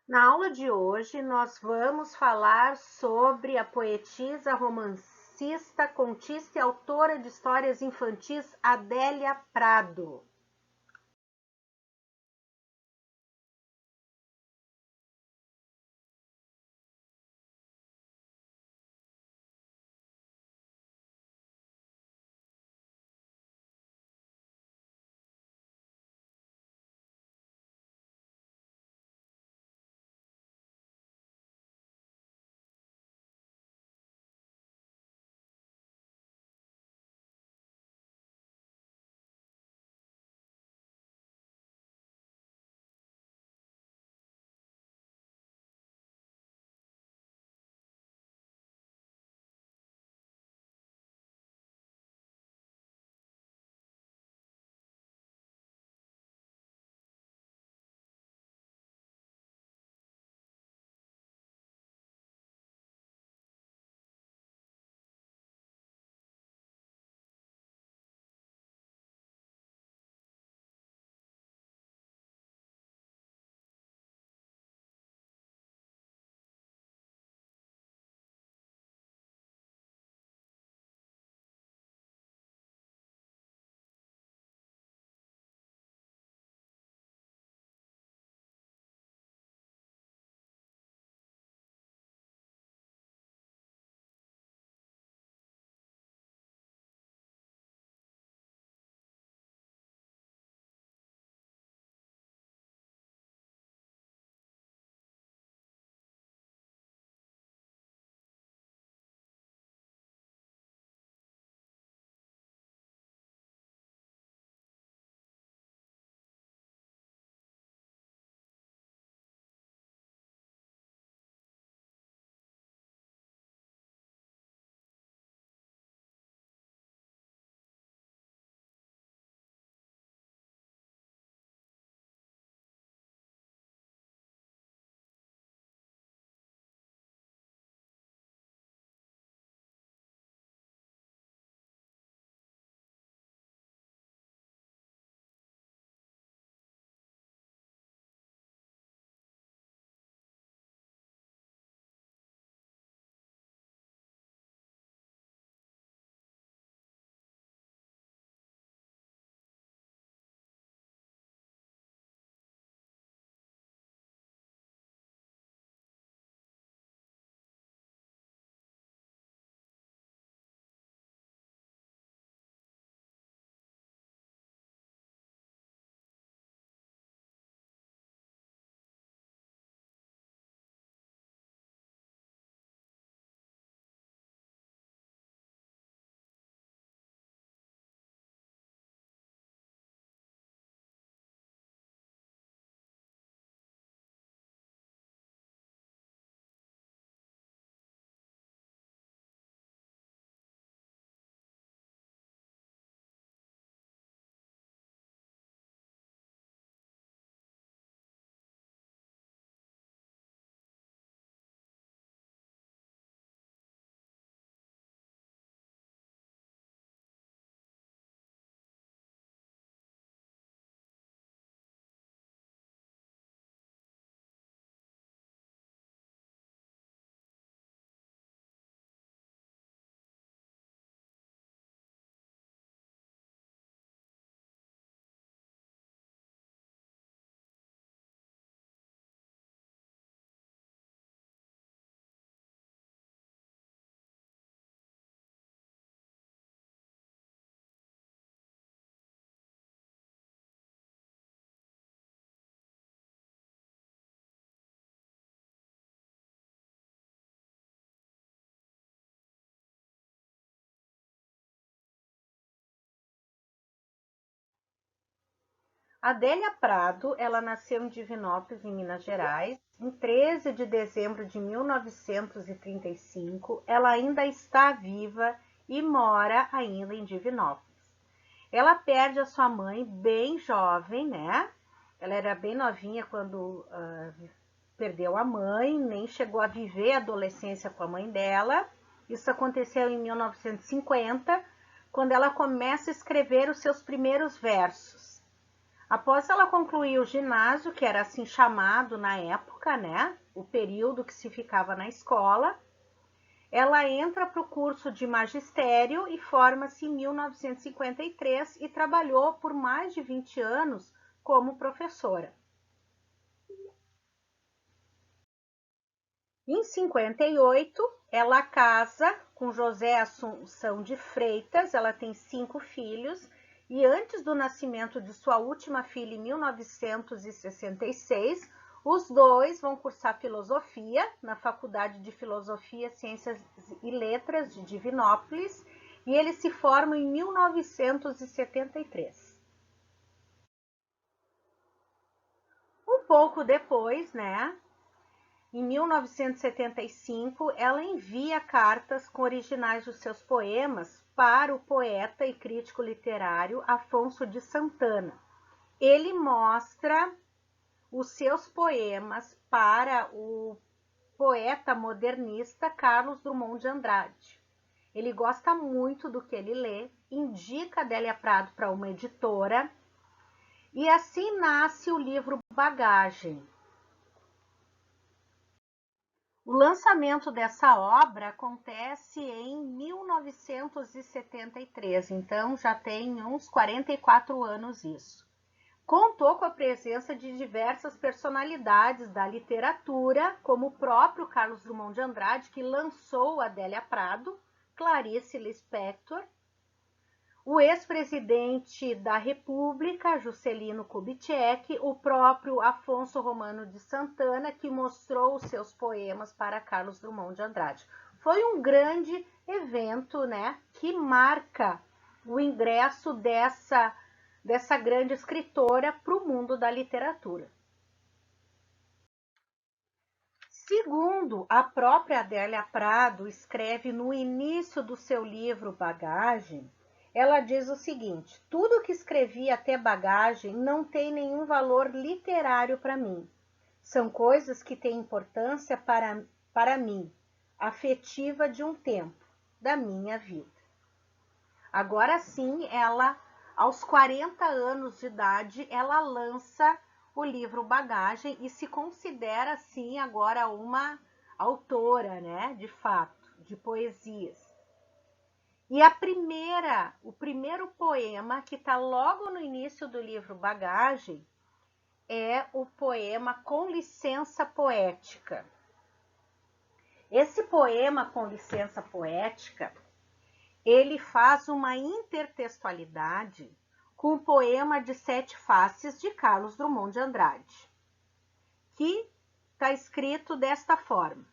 Na aula de hoje, nós vamos falar sobre a poetisa, romancista, contista e autora de histórias infantis Adélia Prado. Adélia Prado, ela nasceu em Divinópolis, em Minas Gerais, em 13 de dezembro de 1935. Ela ainda está viva e mora ainda em Divinópolis. Ela perde a sua mãe bem jovem, né? Ela era bem novinha quando perdeu a mãe, nem chegou a viver a adolescência com a mãe dela. Isso aconteceu em 1950, quando ela começa a escrever os seus primeiros versos. Após ela concluir o ginásio, que era assim chamado na época, né? O período que se ficava na escola, ela entra para o curso de magistério e forma-se em 1953 e trabalhou por mais de 20 anos como professora. Em 58, ela casa com José Assunção de Freitas, ela tem 5 filhos, e antes do nascimento de sua última filha, em 1966, os dois vão cursar filosofia na Faculdade de Filosofia, Ciências e Letras de Divinópolis, e eles se formam em 1973. Um pouco depois, né, em 1975, ela envia cartas com originais dos seus poemas para o poeta e crítico literário Afonso de Santana. Ele mostra os seus poemas para o poeta modernista Carlos Drummond de Andrade. Ele gosta muito do que ele lê, indica Adélia Prado para uma editora, e assim nasce o livro Bagagem. O lançamento dessa obra acontece em 1973, então já tem uns 44 anos isso. Contou com a presença de diversas personalidades da literatura, como o próprio Carlos Drummond de Andrade, que lançou Adélia Prado, Clarice Lispector, o ex-presidente da República, Juscelino Kubitschek, o próprio Afonso Romano de Santana, que mostrou os seus poemas para Carlos Drummond de Andrade. Foi um grande evento, né, que marca o ingresso dessa grande escritora para o mundo da literatura. Segundo a própria Adélia Prado escreve no início do seu livro Bagagem, ela diz o seguinte: tudo que escrevi até Bagagem não tem nenhum valor literário para mim. São coisas que têm importância para mim, afetiva de um tempo, da minha vida. Agora sim, ela, aos 40 anos de idade, ela lança o livro Bagagem e se considera, sim, agora uma autora, né, de fato, de poesias. E o primeiro poema, que está logo no início do livro Bagagem, é o poema Com Licença Poética. Esse poema Com Licença Poética, ele faz uma intertextualidade com o poema de Sete Faces de Carlos Drummond de Andrade, que está escrito desta forma: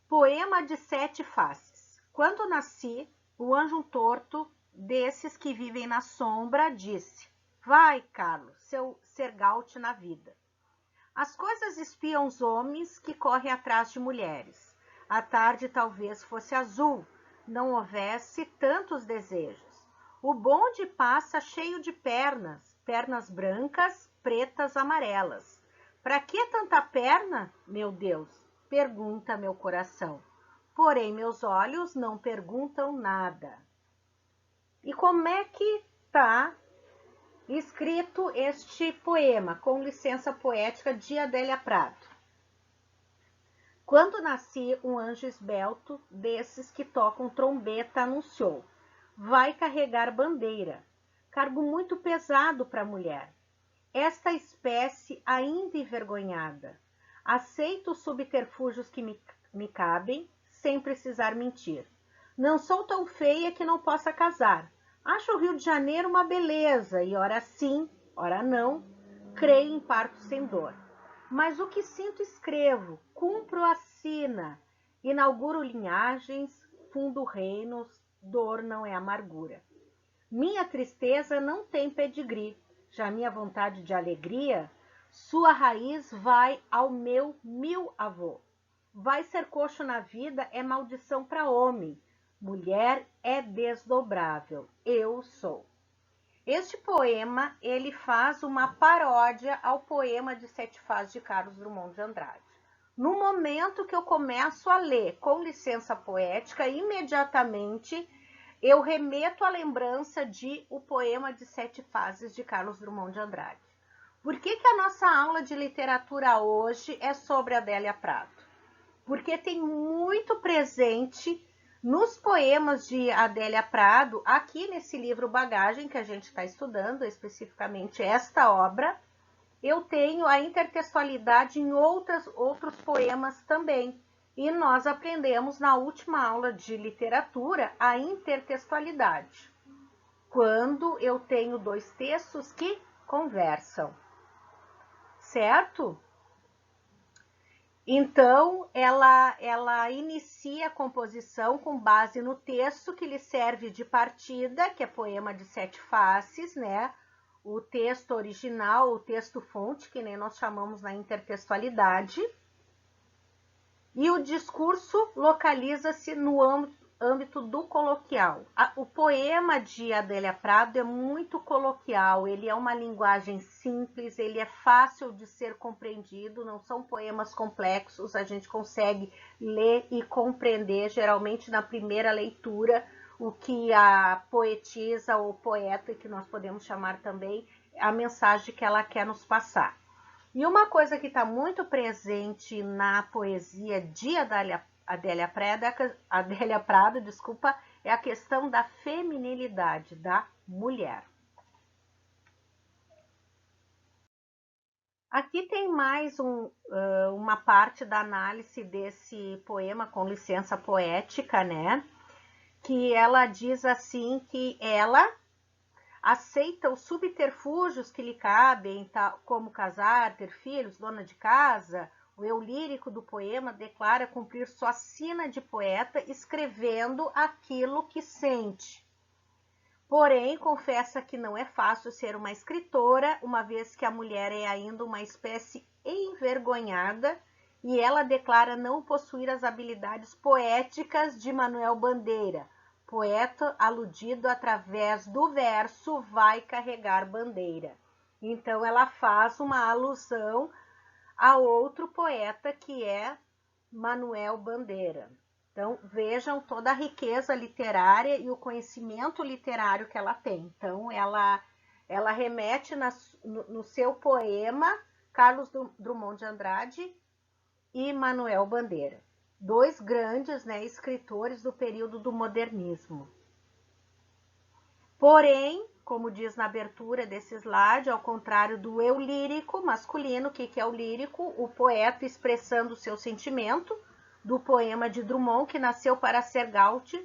Poema de Sete Faces. Quando nasci, o anjo torto desses que vivem na sombra disse: vai, Carlos, seu sergalte na vida. As coisas espiam os homens que correm atrás de mulheres. A tarde talvez fosse azul, não houvesse tantos desejos. O bonde passa cheio de pernas, pernas brancas, pretas, amarelas. Para que tanta perna, meu Deus? Pergunta meu coração. Porém, meus olhos não perguntam nada. E como é que está escrito este poema, Com Licença Poética, de Adélia Prado? Quando nasci, um anjo esbelto, desses que tocam trombeta, anunciou: vai carregar bandeira, cargo muito pesado para a mulher. Esta espécie ainda envergonhada, aceito os subterfúgios que me cabem, sem precisar mentir. Não sou tão feia que não possa casar. Acho o Rio de Janeiro uma beleza, e ora sim, ora não, creio em parto sem dor. Mas o que sinto escrevo, cumpro a sina, inauguro linhagens, fundo reinos, dor não é amargura. Minha tristeza não tem pedigree, já minha vontade de alegria, sua raiz vai ao meu 1000-avô. Vai ser coxo na vida é maldição para homem, mulher é desdobrável, eu sou. Este poema, ele faz uma paródia ao poema de Sete Faces de Carlos Drummond de Andrade. No momento que eu começo a ler Com Licença Poética, imediatamente eu remeto à lembrança de O Poema de Sete Fases, de Carlos Drummond de Andrade. Por que a nossa aula de literatura hoje é sobre Adélia Prado? Porque tem muito presente nos poemas de Adélia Prado, aqui nesse livro Bagagem, que a gente está estudando, especificamente esta obra, eu tenho a intertextualidade em outros poemas também. E nós aprendemos na última aula de literatura a intertextualidade, quando eu tenho dois textos que conversam, certo? Então, ela inicia a composição com base no texto que lhe serve de partida, que é Poema de Sete Faces, né? O texto original, o texto fonte, que nem nós chamamos na intertextualidade. E o discurso localiza-se no âmbito do coloquial. O poema de Adélia Prado é muito coloquial, ele é uma linguagem simples, ele é fácil de ser compreendido, não são poemas complexos, a gente consegue ler e compreender, geralmente na primeira leitura, o que a poetisa ou poeta, que nós podemos chamar também, a mensagem que ela quer nos passar. E uma coisa que está muito presente na poesia de Adélia Prado, desculpa, é a questão da feminilidade da mulher. Aqui tem mais uma parte da análise desse poema, com licença poética, né? Que ela diz assim que ela aceita os subterfúgios que lhe cabem, como casar, ter filhos, dona de casa. O eu lírico do poema declara cumprir sua sina de poeta, escrevendo aquilo que sente. Porém, confessa que não é fácil ser uma escritora, uma vez que a mulher é ainda uma espécie envergonhada, e ela declara não possuir as habilidades poéticas de Manuel Bandeira, poeta aludido através do verso vai carregar bandeira. Então ela faz uma alusão a outro poeta que é Manuel Bandeira. Então vejam toda a riqueza literária e o conhecimento literário que ela tem. Então ela remete no seu poema Carlos Drummond de Andrade e Manuel Bandeira, dois grandes, né, escritores do período do modernismo. Porém, como diz na abertura desse slide, ao contrário do eu lírico masculino, o que é o lírico? O poeta expressando o seu sentimento, do poema de Drummond, que nasceu para ser gaúcho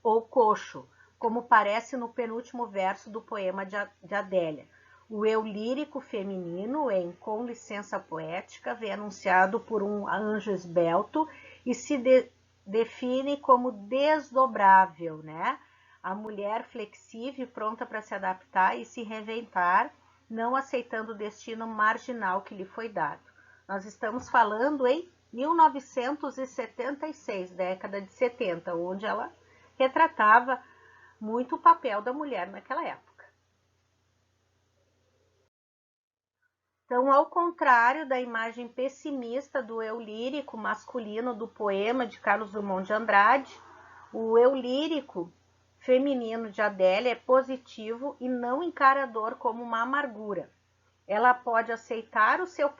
ou coxo, como parece no penúltimo verso do poema de Adélia. O eu lírico feminino, em Com Licença Poética, vem anunciado por um anjo esbelto e se define como desdobrável, né? A mulher flexível e pronta para se adaptar e se reinventar, não aceitando o destino marginal que lhe foi dado. Nós estamos falando em 1976, década de 70, onde ela retratava muito o papel da mulher naquela época. Então, ao contrário da imagem pessimista do eu lírico masculino do poema de Carlos Drummond de Andrade, o eu lírico feminino de Adélia é positivo e não encarador como uma amargura. Ela pode aceitar o seu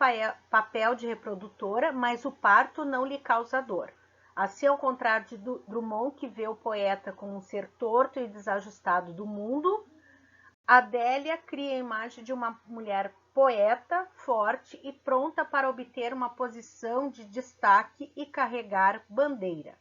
papel de reprodutora, mas o parto não lhe causa dor. Assim, ao contrário de Drummond, que vê o poeta como um ser torto e desajustado do mundo, Adélia cria a imagem de uma mulher poeta, forte e pronta para obter uma posição de destaque e carregar bandeira.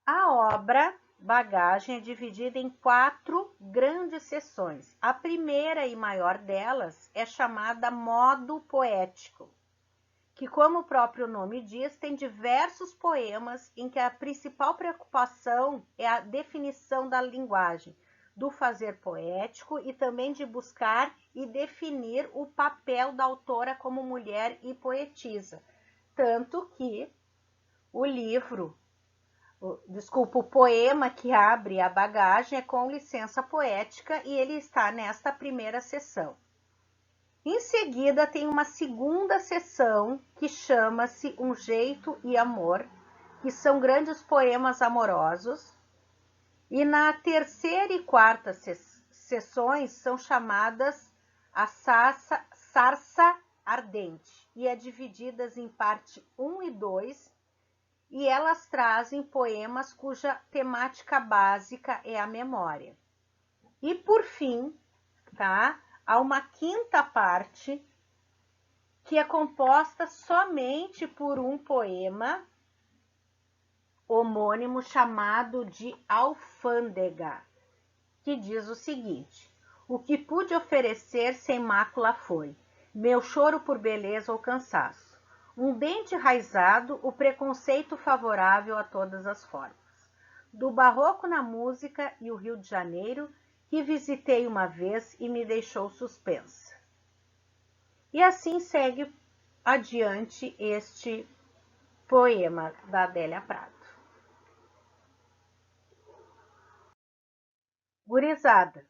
A obra Bagagem é dividida em 4 grandes seções. A primeira e maior delas é chamada Modo Poético, que, como o próprio nome diz, tem diversos poemas em que a principal preocupação é a definição da linguagem, do fazer poético e também de buscar e definir o papel da autora como mulher e poetisa. Tanto que o poema que abre a bagagem é Com Licença Poética e ele está nesta primeira sessão. Em seguida, tem uma segunda sessão que chama-se Um Jeito e Amor, que são grandes poemas amorosos. E na terceira e quarta sessões são chamadas a Sarça Ardente, e é divididas em parte 1 e 2, e elas trazem poemas cuja temática básica é a memória. E por fim, tá? Há uma quinta parte que é composta somente por um poema homônimo chamado de Alfândega, que diz o seguinte: o que pude oferecer sem mácula foi meu choro por beleza ou cansaço, um dente raizado, o preconceito favorável a todas as formas, do barroco na música e o Rio de Janeiro, que visitei uma vez e me deixou suspensa. E assim segue adiante este poema da Adélia Prado. Gurizada,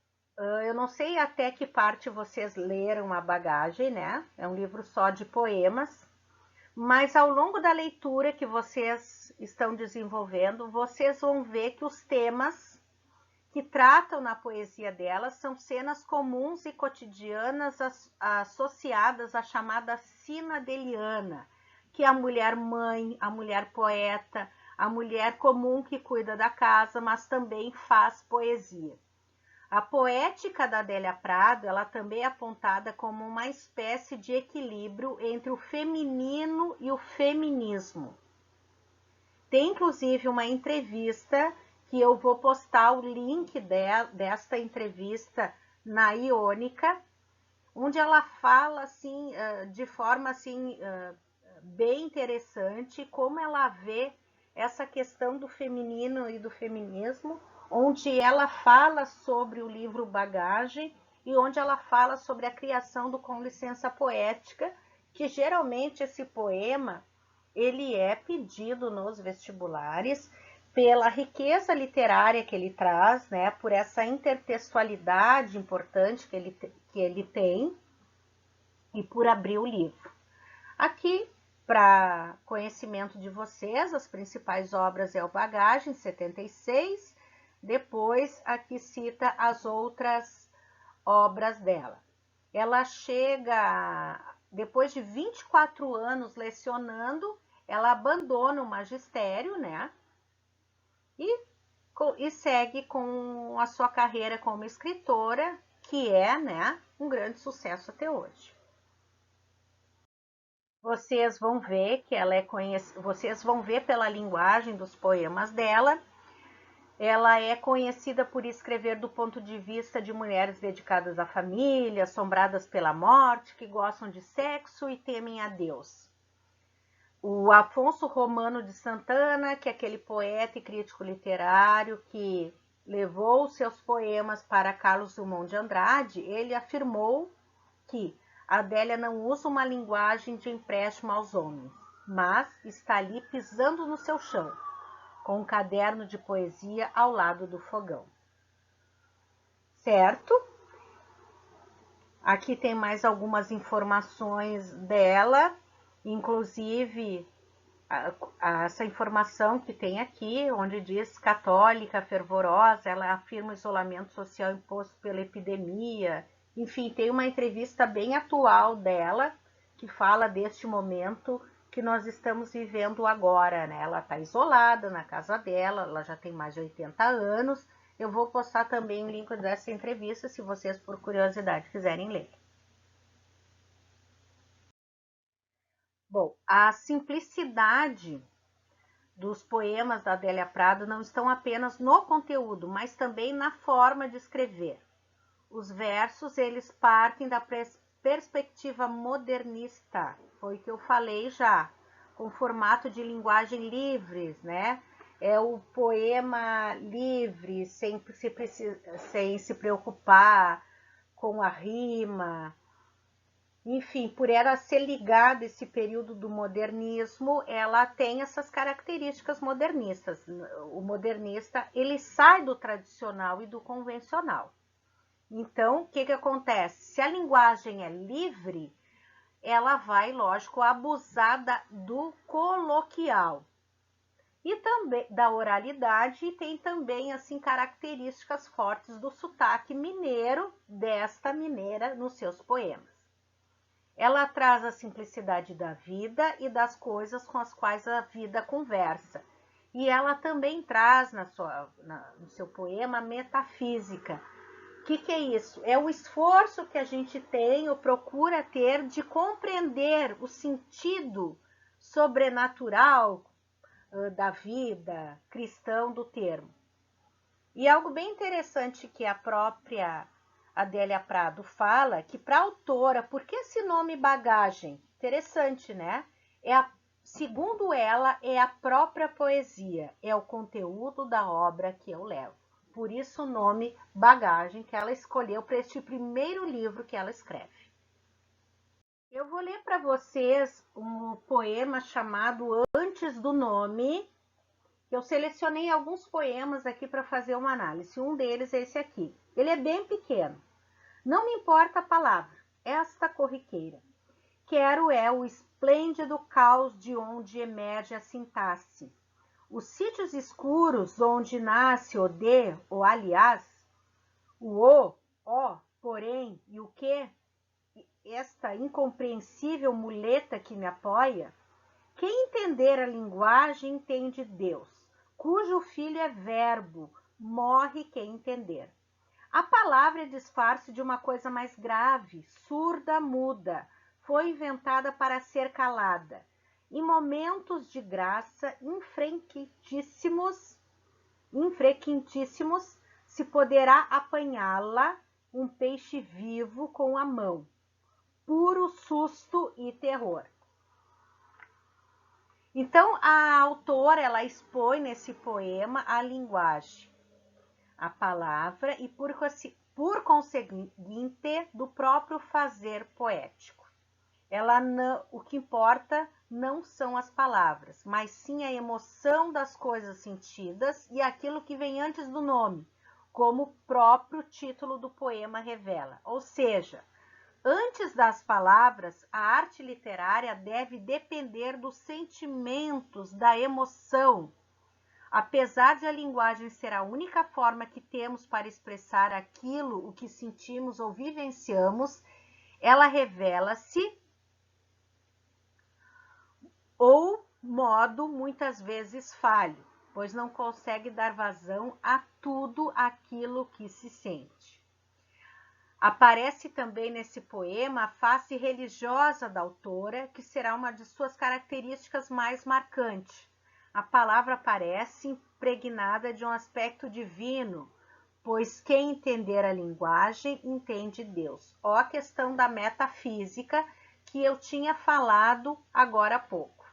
eu não sei até que parte vocês leram a bagagem, né? É um livro só de poemas, mas ao longo da leitura que vocês estão desenvolvendo, vocês vão ver que os temas que tratam na poesia dela são cenas comuns e cotidianas associadas à chamada sina deliana, que é a mulher mãe, a mulher poeta, a mulher comum que cuida da casa, mas também faz poesia. A poética da Adélia Prado, ela também é apontada como uma espécie de equilíbrio entre o feminino e o feminismo. Tem inclusive uma entrevista que eu vou postar o link desta entrevista na Iônica, onde ela fala assim, de forma assim, bem interessante, como ela vê essa questão do feminino e do feminismo, onde ela fala sobre o livro Bagagem e onde ela fala sobre a criação do Com Licença Poética, que geralmente esse poema ele é pedido nos vestibulares pela riqueza literária que ele traz, né, por essa intertextualidade importante que ele tem e por abrir o livro. Aqui, para conhecimento de vocês, as principais obras é o Bagagem, 76, depois aqui cita as outras obras dela. Ela chega, depois de 24 anos lecionando, ela abandona o magistério, né? E segue com a sua carreira como escritora, que é, né, um grande sucesso até hoje. Vocês vão ver que ela é vocês vão ver pela linguagem dos poemas dela. Ela é conhecida por escrever do ponto de vista de mulheres dedicadas à família, assombradas pela morte, que gostam de sexo e temem a Deus. O Afonso Romano de Santana, que é aquele poeta e crítico literário que levou seus poemas para Carlos Drummond de Andrade, ele afirmou que Adélia não usa uma linguagem de empréstimo aos homens, mas está ali pisando no seu chão, com um caderno de poesia ao lado do fogão. Certo? Aqui tem mais algumas informações dela, inclusive essa informação que tem aqui, onde diz católica, fervorosa, ela afirma o isolamento social imposto pela epidemia. Enfim, tem uma entrevista bem atual dela, que fala deste momento que nós estamos vivendo agora, né? Ela está isolada na casa dela, ela já tem mais de 80 anos. Eu vou postar também o link dessa entrevista, se vocês, por curiosidade, quiserem ler. Bom, a simplicidade dos poemas da Adélia Prado não estão apenas no conteúdo, mas também na forma de escrever. Os versos, eles partem da perspectiva modernista, foi o que eu falei já, com formato de linguagem livre, né? É o poema livre, sem se preocupar com a rima. Enfim, por ela ser ligada a esse período do modernismo, ela tem essas características modernistas. O modernista, ele sai do tradicional e do convencional. Então, o que acontece? Se a linguagem é livre, ela vai, lógico, abusar do coloquial e também da oralidade, e tem também assim características fortes do sotaque mineiro desta mineira nos seus poemas. Ela traz a simplicidade da vida e das coisas com as quais a vida conversa. E ela também traz no seu poema a metafísica. O que é isso? É o esforço que a gente tem ou procura ter de compreender o sentido sobrenatural da vida cristão do termo. E algo bem interessante que a própria Adélia Prado fala, que para a autora, por que esse nome bagagem? Interessante, né? Segundo ela, é a própria poesia, é o conteúdo da obra que eu levo. Por isso o nome bagagem que ela escolheu para este primeiro livro que ela escreve. Eu vou ler para vocês um poema chamado Antes do Nome. Eu selecionei alguns poemas aqui para fazer uma análise. Um deles é esse aqui. Ele é bem pequeno. Não me importa a palavra, esta corriqueira. Quero é o esplêndido caos de onde emerge a sintaxe. Os sítios escuros onde nasce o de, ou aliás, o, ó, porém e o que, esta incompreensível muleta que me apoia. Quem entender a linguagem entende Deus, cujo filho é verbo, morre quem entender. A palavra é disfarce de uma coisa mais grave, surda, muda, foi inventada para ser calada. Em momentos de graça infrequentíssimos, se poderá apanhá-la um peixe vivo com a mão. Puro susto e terror. Então, a autora, ela expõe nesse poema a linguagem, a palavra e, por conseguinte, do próprio fazer poético. O que importa não são as palavras, mas sim a emoção das coisas sentidas e aquilo que vem antes do nome, como o próprio título do poema revela. Ou seja, antes das palavras, a arte literária deve depender dos sentimentos, da emoção. Apesar de a linguagem ser a única forma que temos para expressar aquilo o que sentimos ou vivenciamos, ela revela-se ou modo muitas vezes falho, pois não consegue dar vazão a tudo aquilo que se sente. Aparece também nesse poema a face religiosa da autora, que será uma de suas características mais marcantes. A palavra aparece impregnada de um aspecto divino, pois quem entender a linguagem entende Deus. Ó a questão da metafísica que eu tinha falado agora há pouco.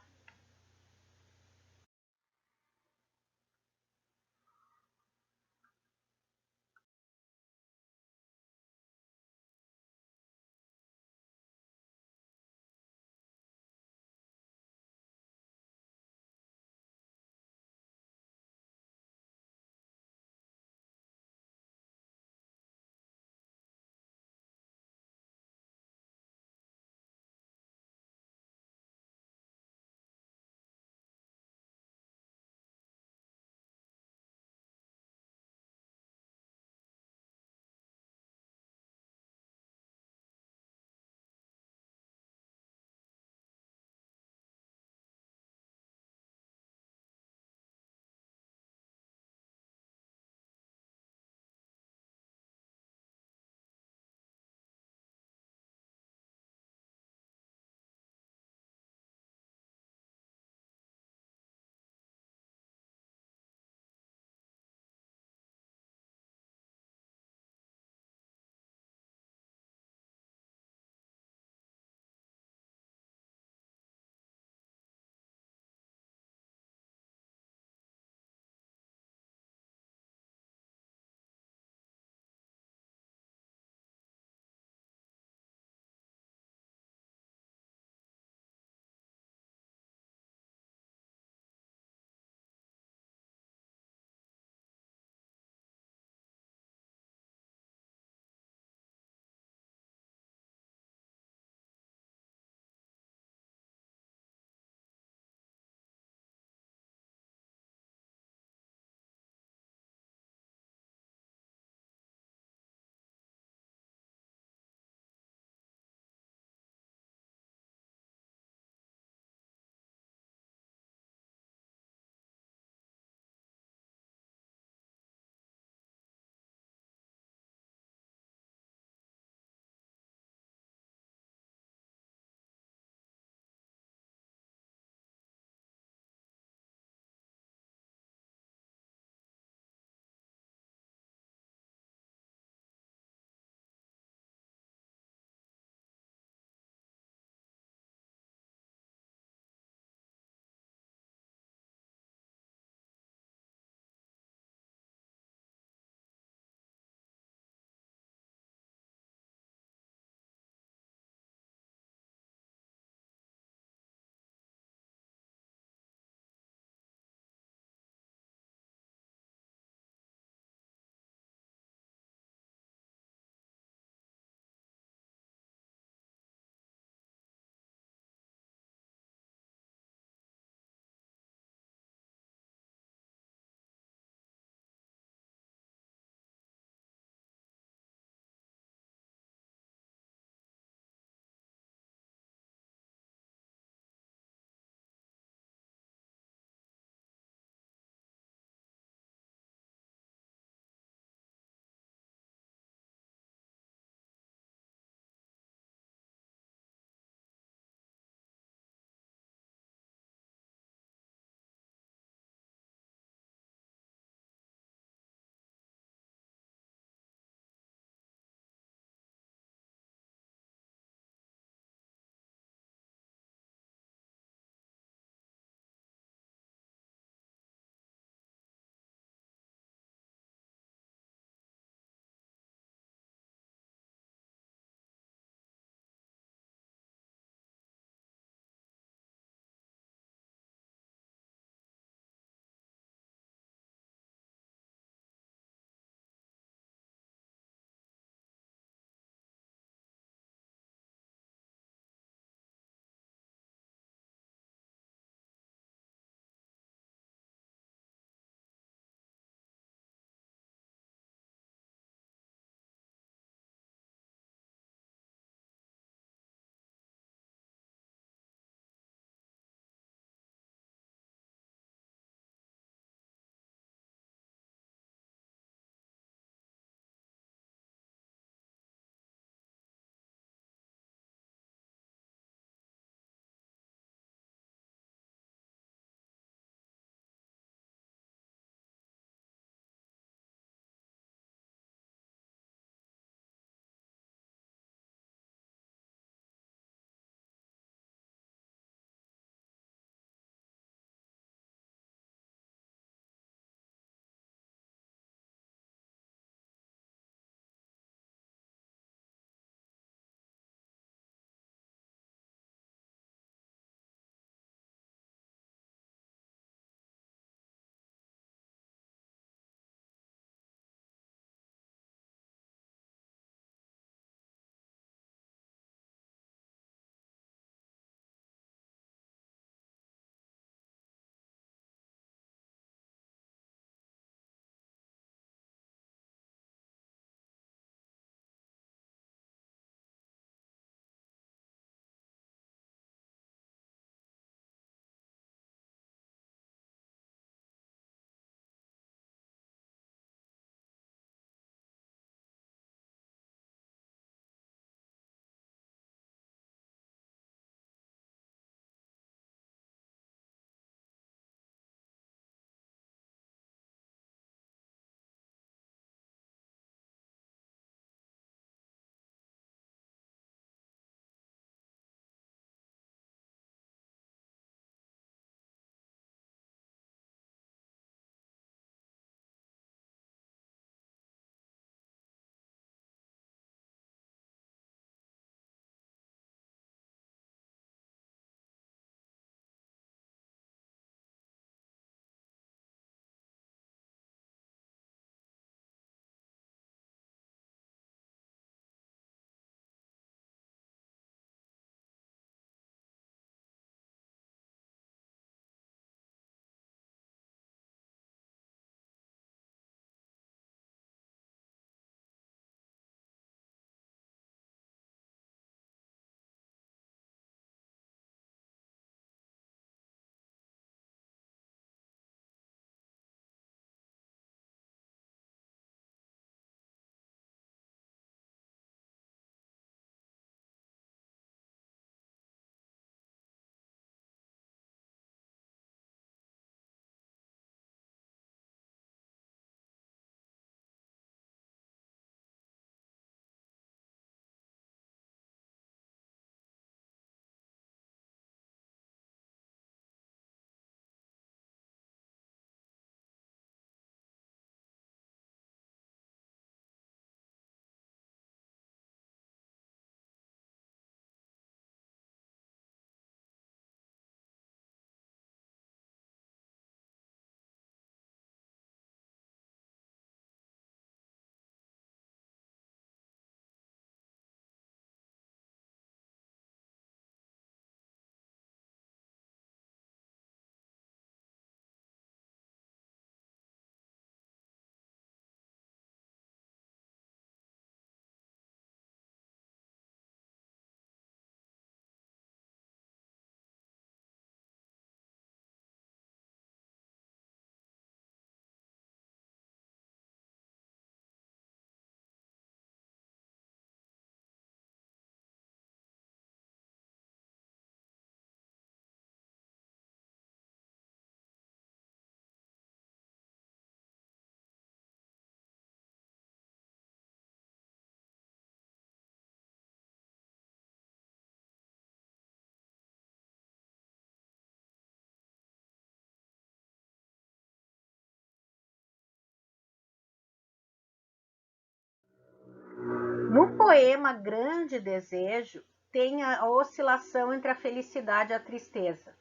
poema Grande Desejo tem a oscilação entre a felicidade e a tristeza.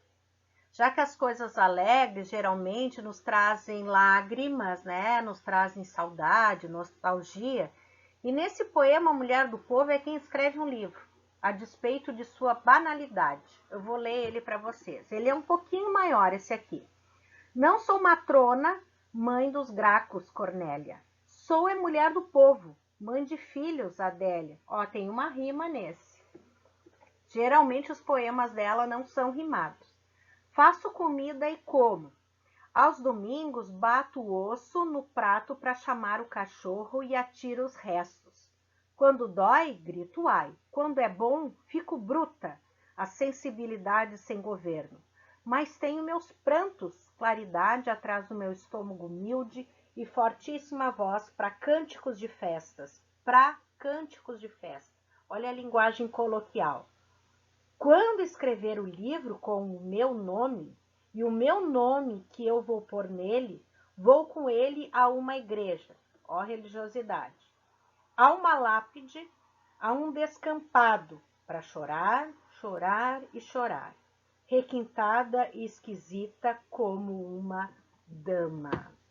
Já que as coisas alegres geralmente nos trazem lágrimas, né? Nos trazem saudade, nostalgia. E nesse poema, a Mulher do Povo é quem escreve um livro, a despeito de sua banalidade. Eu vou ler ele para vocês. Ele é um pouquinho maior, esse aqui. Não sou matrona, mãe dos Gracos, Cornélia. Sou é mulher do povo, mãe de filhos, Adélia. Ó, tem uma rima nesse. Geralmente os poemas dela não são rimados. Faço comida e como. Aos domingos bato o osso no prato para chamar o cachorro e atiro os restos. Quando dói, grito ai. Quando é bom, fico bruta, a sensibilidade sem governo. Mas tenho meus prantos, claridade atrás do meu estômago humilde e fortíssima voz para cânticos de festas. Para cânticos de festa. Olha a linguagem coloquial. Quando escrever o livro com o meu nome, e o meu nome que eu vou pôr nele, vou com ele a uma igreja, ó religiosidade, a uma lápide, a um descampado, para chorar, chorar e chorar, requintada e esquisita como uma dama.